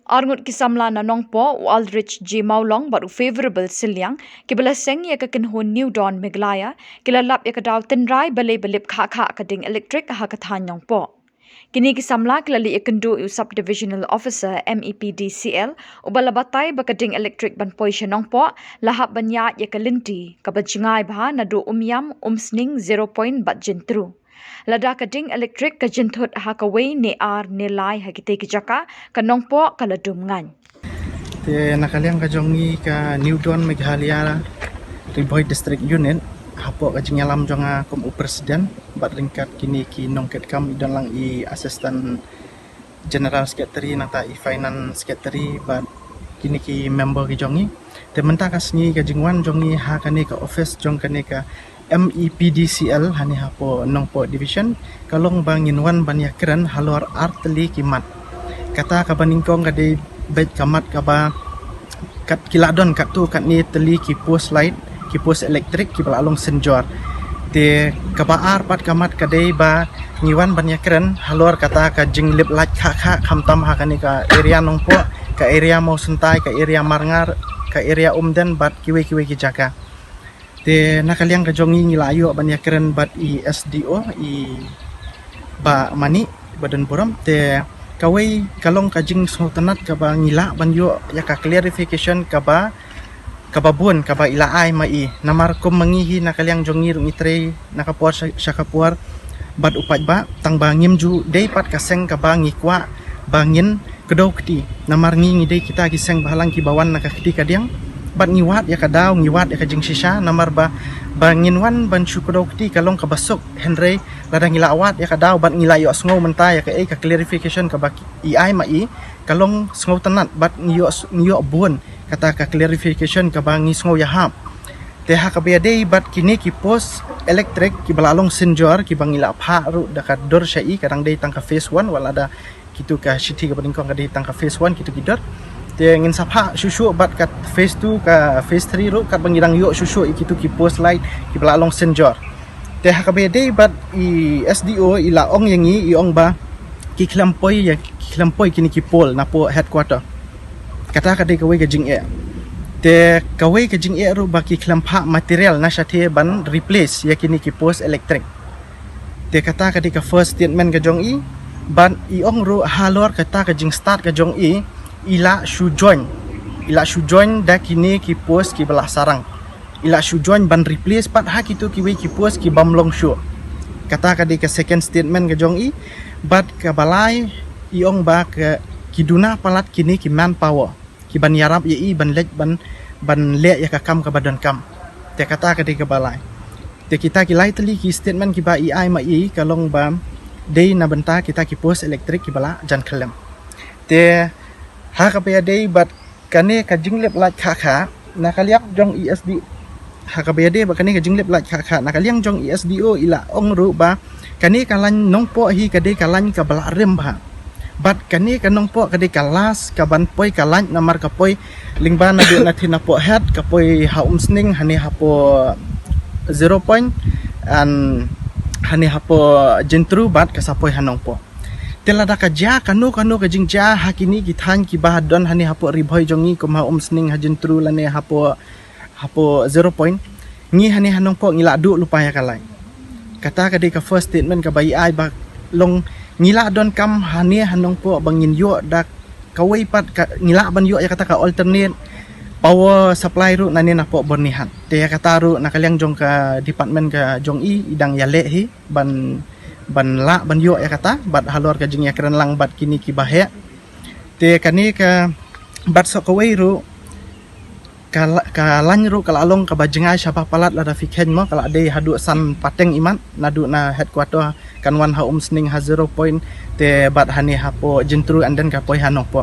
Arngut kisamla na nongpo Aldrich G Maulong baru favorable silyang kibala seng ya kakinhun New Dawn Meglaya kilalap ya kadaw tenrai balay balip kha kading electric hakathan nongpo. Kini kisamla kilali ikendu u subdivisional officer MEPDCL ubalabatay bakading electric ban poisya nongpo lahap banya ya kalinti kabajingay bah nadu umyam umsning 0 point batjentru. Lada kading electric kajinthut hakaway ne ar nilai hakite kijaka kanongpo kaladum ngan. Te nakaliang kajongi ka New Dawn Meghalaya Riboy District Unit hapo kajing alam jonga kum presiden bat ringkat kini ki nongket kam idan lang I assistant general secretary nata I finance secretary bat kini ki member ki jongi te menta kasni kajingwan jongi ha kani ka office jong kani ka MEPDCL hani hapo nongpo division kalong banginwan banyakran halor artli kimat kata kabaningkong kade bet kamat kaba kat kiladon kat tu kat ni teli ki post light ki post elektrik ki balalong senjor te kabaar pat kamat kadai ba ngiwan banyakran halor kata ka jinglip light kha khamtam ha kani ka area nongpo ka area mau sentai ka area marngar ka area umden bat kiwe ki jaga te nakaliang ka jongi ngilayo banyakran bat I SDO I ba mani badan buram te kawai kalong kajing sultanat kaba ngila banyo ya ka clarification kaba bun kaba ilaay mai namar kum mangihi nakaliang jongi rung itre nakapuar syakapuar bad upat ba tang bangim ju day pat kaseng kaba ngikwa bangin kedau keti namar ngi day kita giseng bahalang ki bawan nakakti kadiang bad ngiwat ya kadaw ngiwat ya kajing sisa namar ba banginwan ban syu kedau keti kalong kabasuk henry ladang ngila awat ya kadaw bat ngilayo sngo menta ya ka clarification ka bak AI mai kalong sngo tanat bat ngiyo bun kata ka clarification ka bangi sngo ya hap te ha ka bede bat kini ki post electric ki balalong senjor ki bangila pha ru dekat dor syai kadang dei tangka phase 1 wala ada kitu ka city ka bandingkong ka dei tangka phase 1 kitu kidor te ngin sapha susu bat kat phase 2 ka phase 3 ru kat bangirang yo susu kitu ki post light ki balalong senjor te hakabede bat I SDO ilaong yangi iong ba kiklampoi kini kipol napo headquarter kata kadai kawai kajing te kawai kajing ru ba kiklampa material na syate ban replace ya kini ki post electric te kata kadai ka first statement ka jong I ban iong ru halor kata kajing start ka jong I ila shu join da kini ki post ki belah sarang ila shu join ban replace pat ha kitu kiwe ki post ki bamlong shu kata kadi ke second statement ke jong I bat ke balai iong ba ke kiduna palat kini ki manpower ki ban yarap ye I ban lek ban le ya ka kam ka badan kam te kata kadi ke balai te kita ki lai teli ki statement ki ba AI ma I kalong ba dei na benta kita ki post elektrik ki bala jan khalem te ha ka pe dei bat kane ka jinglep lat kha na kaliak jong ISD hakabede ba kani ka jinglip lat kha nakaliang jong ISDO ila ong ru ba kani kalan nongpo hi kade kalan ka bala rem ba bat kani ka nongpo kade kalas ka ban poi kalan namar ka poi lingba na du na thina po head ka poi ha umsning hani hapo 0 point and hani hapo jentru bat ka sapoi hanongpo telada ka ja kanu ka jingja hakini ki than ki ba don hani hapo ribhoi jongi kum ha umsning ha jentru lane hapo 0 point ngi hani hanong po ngila du lupaya kalai kata kadi ka first statement ka bai ai ba long ngila don kam hani hanong po bangin yo dak kawai pat ngila ban yo ya kata ka alternate power supply ru nani na po bernihan te ya kata ru nakaliang jong ka department ka jong I idang yale hi ban la ban yo ya kata bat halor ka jing ya keren lang bat kini ki bahe te kani ka bat so kawai ru kalan ru kalalong kabajengai syabah palat lada fikhen mo kala ade hadu san pateng iman nadu na headquarter kanwan ha umsning ha 0 point te bat hani hapo jentru and then ka poi hanok po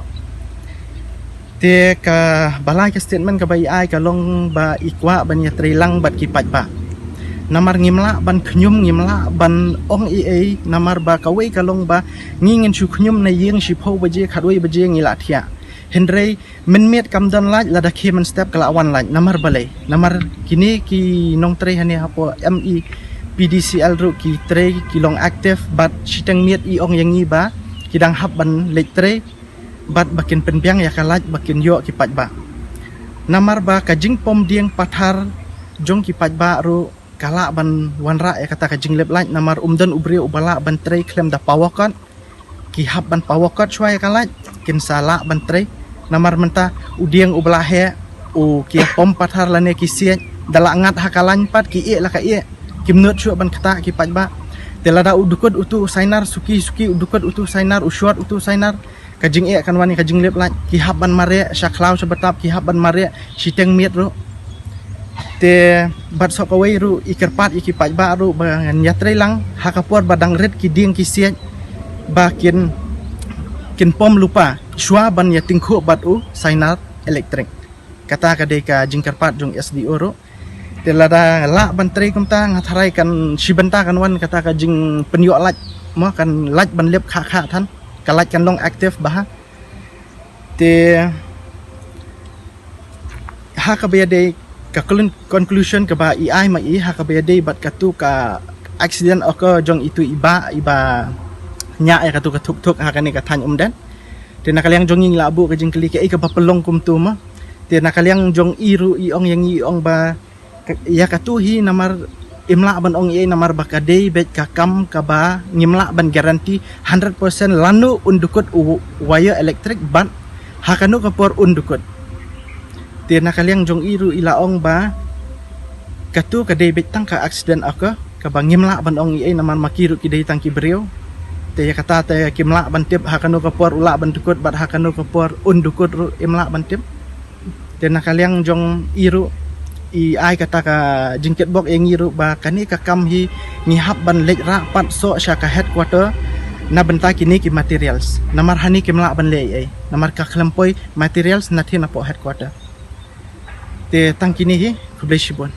te ka balai ka statement ka bai ai kalong ba ikwa banya trilang bat kipat ba namar ngimla ban khnyum ngimla ban ong namar ba kawai kalong ba ngingin shu khnyum na yeng shipho baje khadoi baje ngila thia Henry menmet kamdan laj lada kemen step kala awan laj namar balai namar kini ki nong tre hani hapo PDCL ru ki tre ki long active but sitang miet I ong yangi ba kidang hab ban lek tre bat bakin penbiang ya kalaj bakin yo kipat ba namar ba kajing pom dieng pathar jong kipat ba ru kala ban wanra ya kata kajing lep laj namar umdan ubri ubala ban trei klem da pawakat ki hab ban pawakat shwa ya kalaj kin sala ban trei namar menta udieng ubala he u ki pom pathar lane ki siet dalak ngat hakalan pat ki e la ka e kimnut shwa ban kata kipat ba telada udukut utu sainar suki udukut utu sainar usyot utu sainar kajing e kan wani kajing lep laj ki haban mare syaklau sebatap ki haban mare siteng miet ru te bat sok away ru ikerpat ikipaj ba ru bangan yatre lang hakapor badang red ki ding ki siet bakin kin pom lupa shwa ban ya tingkho bat u sainar elektrik kata kadai ka jingkerpat jong SDO ru telada la bantre kumta ngatharai kan sibenta kan wan kata ka jing penyo laj mo kan laj ban lep kha than kalaj kan long aktif bah te ha ka bede ka conclusion ka ba AI ma ha ka bede bat katu ka accident occur jong itu iba nya ya katu ka thuk ha kan ka than dan te nakaliang jong ing labu ka jing kli ka ba pelong kum tu ma te nakaliang jong iru iong yang iong ba ya katu hi namar imla ban ong ye namar bakadei bet kakam kaba ngimla ban garanti 100% lanu undukut wire elektrik ban hakanu kapor undukut te nakaliang jong iru ilaong ba katu kadei bet tang ka accident aka kaba ngimla ban ong ye namar makiru kidei tang kibriu te ya kata te kimla ban tip hakanu kapor ula ban dukut bat hakanu kapor undukut ru imla ban tip te nakaliang jong iru ai kata ka jingket bok yang ngiru ba kani ka kam hi ngihap ban lej ra pat so sya ka headquarter na benta kini ki materials namar hani kimla ban le ai namar ka klempoi materials na thina po headquarter te tang kini hi kubleshibon